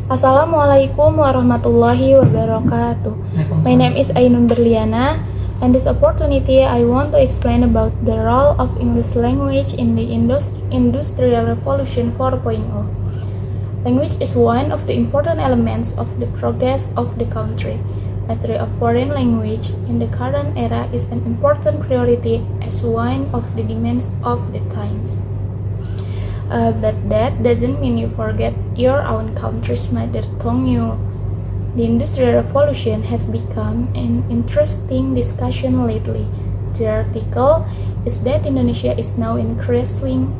Assalamualaikum warahmatullahi wabarakatuh. My name is Ainun Berliana, and this opportunity I want to explain about the role of English language in the Industrial Revolution 4.0. Language is one of the important elements of the progress of the country. Mastery of foreign language in the current era is an important priority as one of the demands of the times. But that doesn't mean you forget your own country's mother tongue. The Industrial Revolution has become an interesting discussion lately. The article is that Indonesia is now increasingly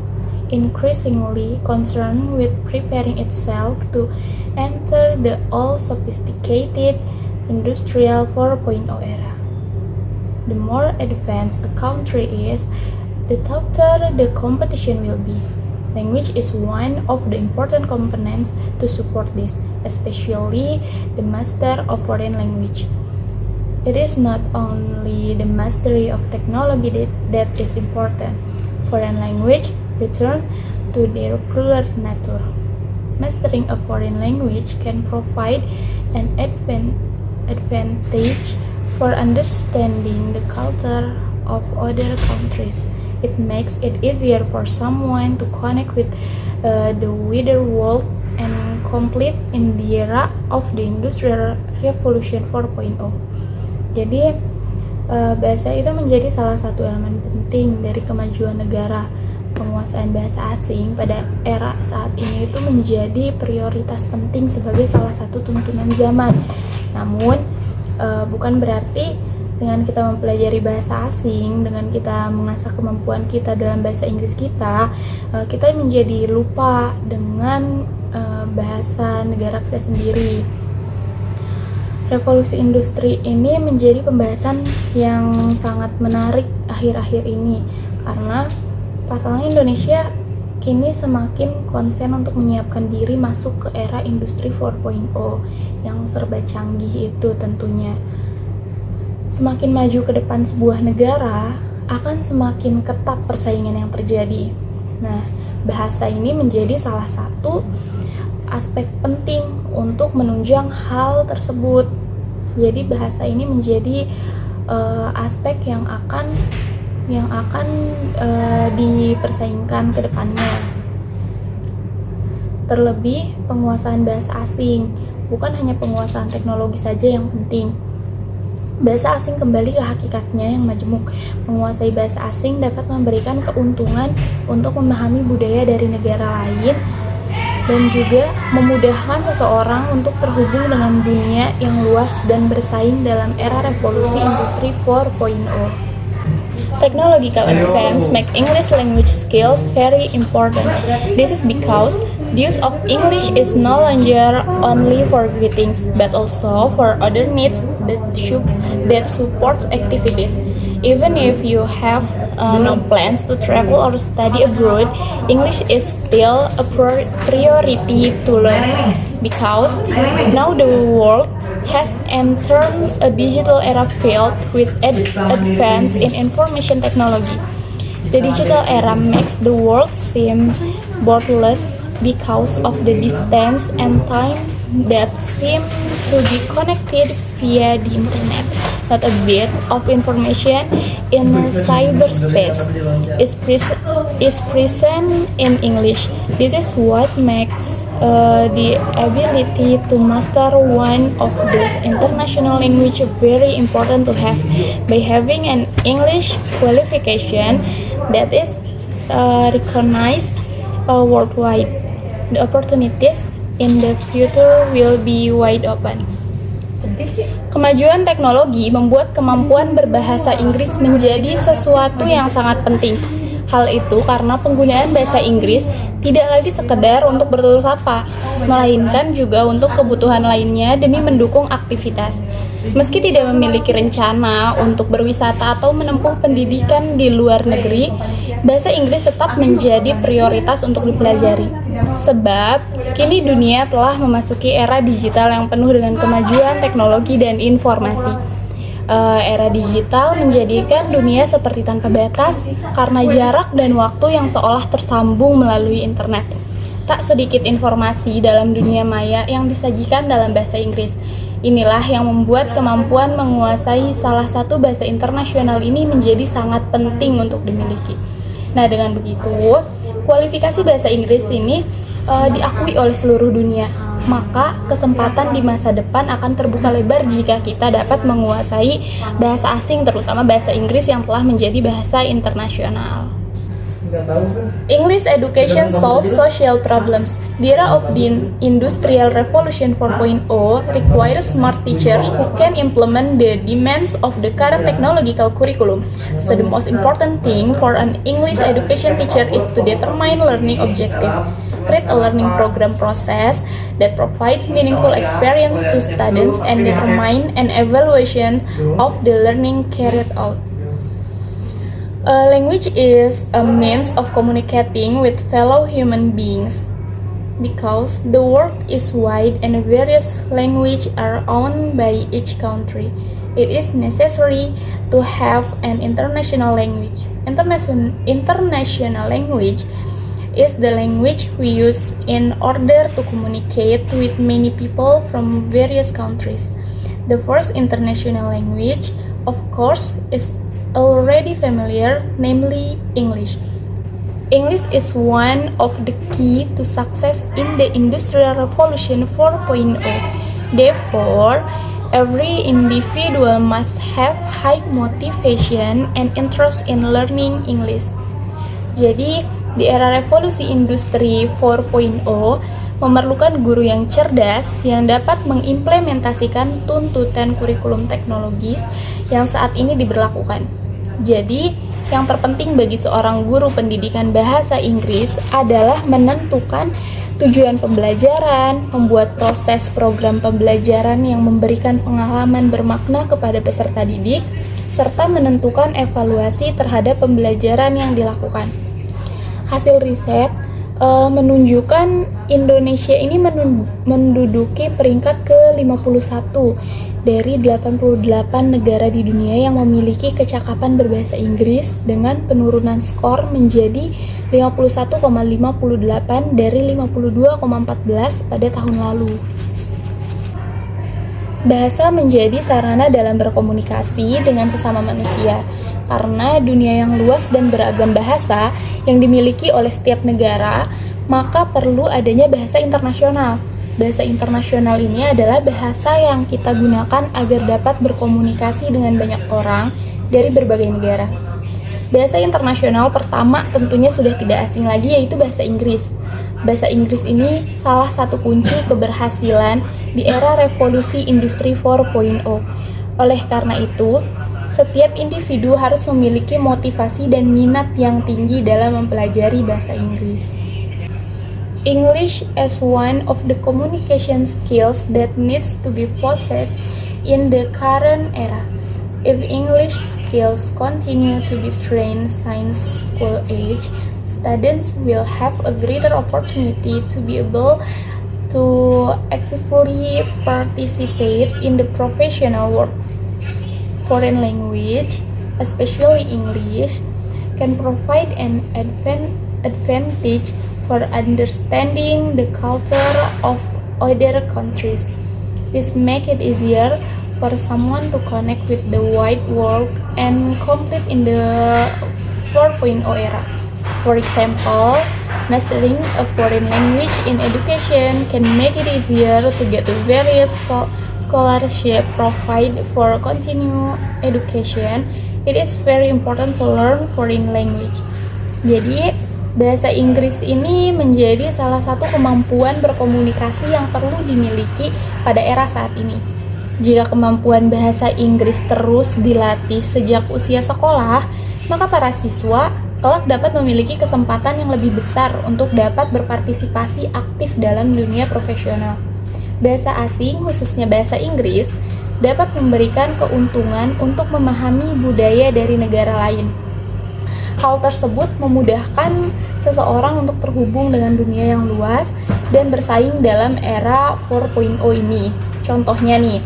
concerned with preparing itself to enter the all-sophisticated Industrial 4.0 era. The more advanced a country is, the tougher the competition will be. Language is one of the important components to support this, especially the master of foreign language. It is not only the mastery of technology that is important. Foreign language return to their plural nature. Mastering a foreign language can provide an advantage for understanding the culture of other countries. It makes it easier for someone to connect with the wider world and complete in the era of the Industrial Revolution 4.0. Jadi bahasa itu menjadi salah satu elemen penting dari kemajuan negara. Penguasaan bahasa asing pada era saat ini itu menjadi prioritas penting sebagai salah satu tuntunan zaman. Namun bukan berarti dengan kita mempelajari bahasa asing, dengan kita mengasah kemampuan kita dalam bahasa Inggris kita menjadi lupa dengan bahasa negara kita sendiri. Revolusi industri ini menjadi pembahasan yang sangat menarik akhir-akhir ini, karena pasalnya Indonesia kini semakin konsen untuk menyiapkan diri masuk ke era industri 4.0 yang serba canggih itu tentunya. Semakin maju ke depan sebuah negara, akan semakin ketat persaingan yang terjadi. Nah, bahasa ini menjadi salah satu aspek penting untuk menunjang hal tersebut. Jadi bahasa ini menjadi aspek yang akan dipersaingkan ke depannya. Terlebih penguasaan bahasa asing, bukan hanya penguasaan teknologi saja yang penting. Bahasa asing kembali ke hakikatnya yang majemuk. Menguasai bahasa asing dapat memberikan keuntungan untuk memahami budaya dari negara lain dan juga memudahkan seseorang untuk terhubung dengan dunia yang luas dan bersaing dalam era revolusi industri 4.0. Technological advance make English language skill very important. This is because the use of English is no longer only for greetings, but also for other needs that support activities. Even if you have no plans to travel or study abroad, English is still a priority to learn, because now the world has entered a digital era filled with advance in information technology. The digital era makes the world seem borderless because of the distance and time that seem to be connected via the internet. Not a bit of information in cyberspace is present in English. This is what makes the ability to master one of those international languages very important to have. By having an English qualification that is recognized worldwide, the opportunities in the future will be wide open. Kemajuan teknologi membuat kemampuan berbahasa Inggris menjadi sesuatu yang sangat penting. Hal itu karena penggunaan bahasa Inggris tidak lagi sekedar untuk bertutur sapa, melainkan juga untuk kebutuhan lainnya demi mendukung aktivitas. Meski tidak memiliki rencana untuk berwisata atau menempuh pendidikan di luar negeri, bahasa Inggris tetap menjadi prioritas untuk dipelajari. Sebab, kini dunia telah memasuki era digital yang penuh dengan kemajuan teknologi dan informasi. Era digital menjadikan dunia seperti tanpa batas karena jarak dan waktu yang seolah tersambung melalui internet. Tak sedikit informasi dalam dunia maya yang disajikan dalam bahasa Inggris. Inilah yang membuat kemampuan menguasai salah satu bahasa internasional ini menjadi sangat penting untuk dimiliki. Nah, dengan begitu, kualifikasi bahasa Inggris ini diakui oleh seluruh dunia. Maka kesempatan di masa depan akan terbuka lebar jika kita dapat menguasai bahasa asing, terutama bahasa Inggris yang telah menjadi bahasa internasional. English education solves social problems. The era of the Industrial Revolution 4.0 requires smart teachers who can implement the demands of the current technological curriculum. So the most important thing for an English education teacher is to determine learning objective. Create a learning program process that provides meaningful experience to students and determine an evaluation of the learning carried out. Language is a means of communicating with fellow human beings. Because the world is wide and various languages are owned by each country, it is necessary to have an international language. International language is the language we use in order to communicate with many people from various countries. The first international language, of course, is already familiar, namely English. English is one of the key to success in the Industrial Revolution 4.0. Therefore, every individual must have high motivation and interest in learning English. Jadi, di era revolusi industri 4.0 memerlukan guru yang cerdas yang dapat mengimplementasikan tuntutan kurikulum teknologis yang saat ini diberlakukan. Jadi, yang terpenting bagi seorang guru pendidikan bahasa Inggris adalah menentukan tujuan pembelajaran, membuat proses program pembelajaran yang memberikan pengalaman bermakna kepada peserta didik, serta menentukan evaluasi terhadap pembelajaran yang dilakukan. Hasil riset menunjukkan Indonesia ini menduduki peringkat ke-51 dari 88 negara di dunia yang memiliki kecakapan berbahasa Inggris dengan penurunan skor menjadi 51,58 dari 52,14 pada tahun lalu. Bahasa menjadi sarana dalam berkomunikasi dengan sesama manusia. Karena dunia yang luas dan beragam bahasa yang dimiliki oleh setiap negara, maka perlu adanya bahasa internasional. Bahasa internasional ini adalah bahasa yang kita gunakan agar dapat berkomunikasi dengan banyak orang dari berbagai negara. Bahasa internasional pertama tentunya sudah tidak asing lagi, yaitu bahasa Inggris. Bahasa Inggris ini salah satu kunci keberhasilan di era revolusi industri 4.0. Oleh karena itu, setiap individu harus memiliki motivasi dan minat yang tinggi dalam mempelajari bahasa Inggris. English is one of the communication skills that needs to be possessed in the current era. If English skills continue to be trained since school age, students will have a greater opportunity to be able to actively participate in the professional world. Foreign language, especially English, can provide an advantage for understanding the culture of other countries. This makes it easier for someone to connect with the wide world and compete in the 4.0 era. For example, mastering a foreign language in education can make it easier to get to various scholarship provide for continued education. It is very important to learn foreign language. Jadi, bahasa Inggris ini menjadi salah satu kemampuan berkomunikasi yang perlu dimiliki pada era saat ini. Jika kemampuan bahasa Inggris terus dilatih sejak usia sekolah, maka para siswa kelak dapat memiliki kesempatan yang lebih besar untuk dapat berpartisipasi aktif dalam dunia profesional. Bahasa asing, khususnya bahasa Inggris, dapat memberikan keuntungan untuk memahami budaya dari negara lain. Hal tersebut memudahkan seseorang untuk terhubung dengan dunia yang luas dan bersaing dalam era 4.0 ini. Contohnya nih,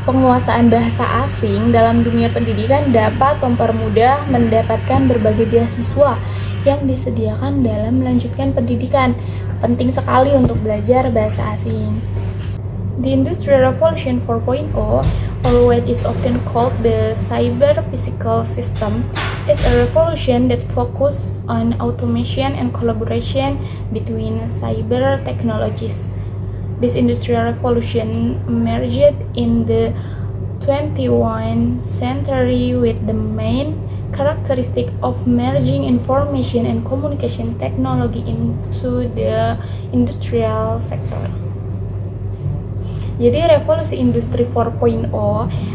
Penguasaan bahasa asing dalam dunia pendidikan dapat mempermudah mendapatkan berbagai beasiswa yang disediakan dalam melanjutkan pendidikan. Penting sekali untuk belajar bahasa asing. The Industrial Revolution 4.0, or what is often called the cyber-physical system, is a revolution that focuses on automation and collaboration between cyber technologies. This industrial revolution emerged in the 21st century with the main characteristic of merging information and communication technology into the industrial sector. Jadi revolusi industri 4.0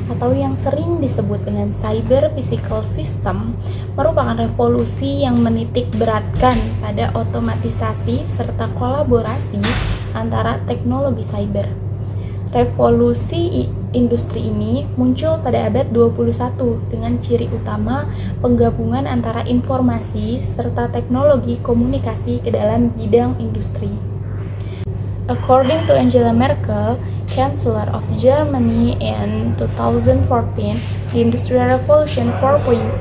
atau yang sering disebut dengan cyber physical system merupakan revolusi yang menitik beratkan pada otomatisasi serta kolaborasi antara teknologi cyber. Revolusi industri ini muncul pada abad 21 dengan ciri utama penggabungan antara informasi serta teknologi komunikasi ke dalam bidang industri. According to Angela Merkel, Chancellor of Germany in 2014, the Industrial Revolution 4.0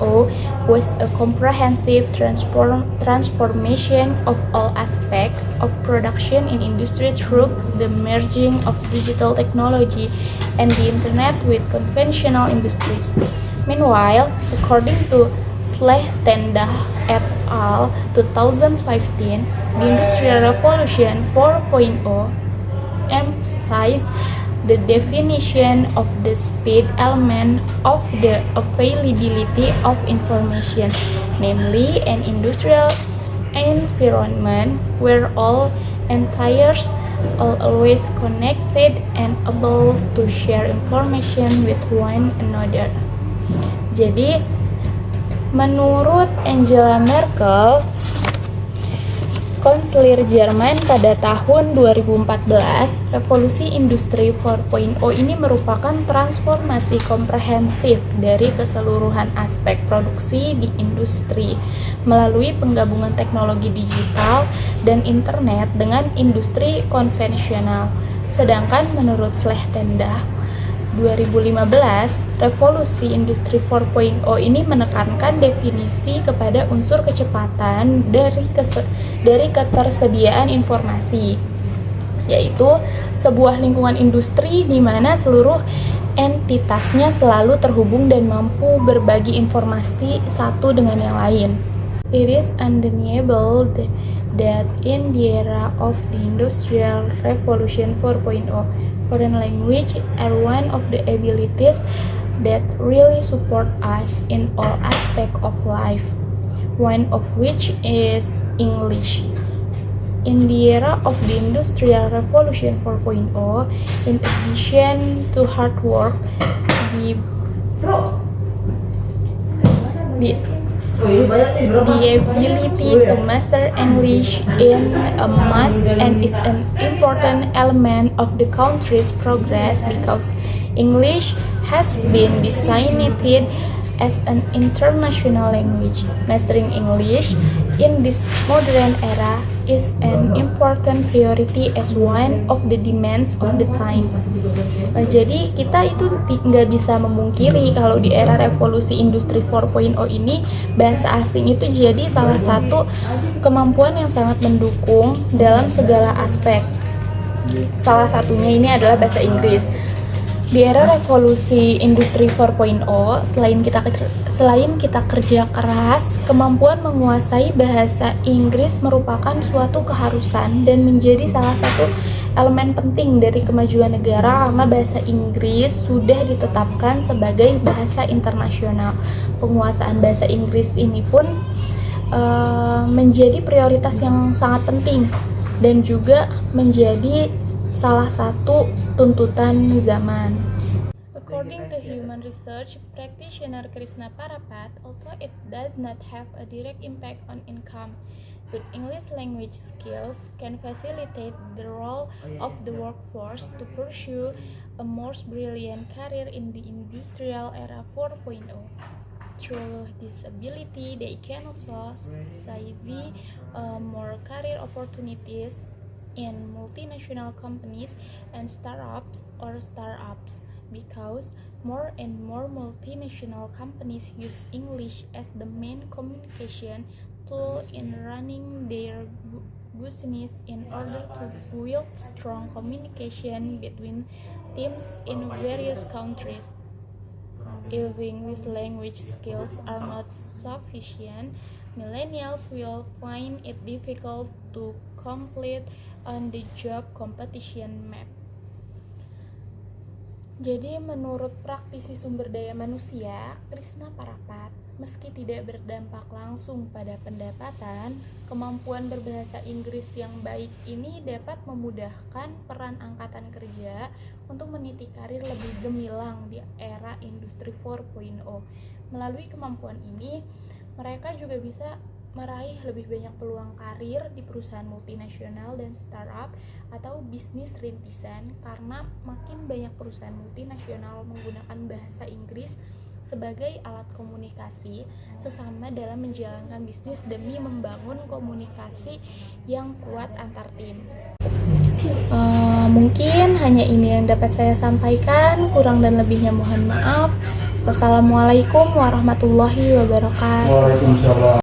was a comprehensive transformation of all aspects of production in industry through the merging of digital technology and the internet with conventional industries. Meanwhile, according to Slechtenda et al. 2015, the Industrial Revolution 4.0 emphasized the definition of the speed element of the availability of information, namely an industrial environment where all entities are always connected and able to share information with one another. Jadi, menurut Angela Merkel, Kanselir Jerman pada tahun 2014, revolusi industri 4.0 ini merupakan transformasi komprehensif dari keseluruhan aspek produksi di industri melalui penggabungan teknologi digital dan internet dengan industri konvensional. Sedangkan menurut Slechtenda 2015, revolusi industri 4.0 ini menekankan definisi kepada unsur kecepatan dari ketersediaan informasi, yaitu sebuah lingkungan industri di mana seluruh entitasnya selalu terhubung dan mampu berbagi informasi satu dengan yang lain. It is undeniable that in the era of the Industrial Revolution 4.0, foreign language are one of the abilities that really support us in all aspects of life, one of which is English. In the era of the Industrial Revolution 4.0, in addition to hard work, the ability to master English in a must and is an important element of the country's progress because English has been designated as an international language. Mastering English in this modern era is an important priority as one of the demands of the times. Jadi kita itu nggak bisa memungkiri kalau di era revolusi industri 4.0 ini bahasa asing itu jadi salah satu kemampuan yang sangat mendukung dalam segala aspek. Salah satunya ini adalah bahasa Inggris. Di era revolusi industri 4.0, selain kita kerja keras, kemampuan menguasai bahasa Inggris merupakan suatu keharusan dan menjadi salah satu elemen penting dari kemajuan negara karena bahasa Inggris sudah ditetapkan sebagai bahasa internasional. Penguasaan bahasa Inggris ini pun menjadi prioritas yang sangat penting dan juga menjadi salah satu tuntutan zaman. According to human research practitioner Krishna Parapat, although it does not have a direct impact on income, good English language skills can facilitate the role of the workforce to pursue a more brilliant career in the industrial era 4.0. Through this ability, they can also seize more career opportunities in multinational companies and startups because more and more multinational companies use English as the main communication tool in running their business in order to build strong communication between teams in various countries. If English language skills are not sufficient, millennials will find it difficult to complete on the job competition map. Jadi menurut praktisi sumber daya manusia, Krisna Parapat, meski tidak berdampak langsung pada pendapatan, kemampuan berbahasa Inggris yang baik ini dapat memudahkan peran angkatan kerja untuk meniti karir lebih gemilang di era industri 4.0. Melalui kemampuan ini, mereka juga bisa meraih lebih banyak peluang karir di perusahaan multinasional dan startup atau bisnis rintisan karena makin banyak perusahaan multinasional menggunakan bahasa Inggris sebagai alat komunikasi sesama dalam menjalankan bisnis demi membangun komunikasi yang kuat antar tim. Mungkin hanya ini yang dapat saya sampaikan, kurang dan lebihnya mohon maaf. Wassalamualaikum warahmatullahi wabarakatuh. Waalaikumsalam.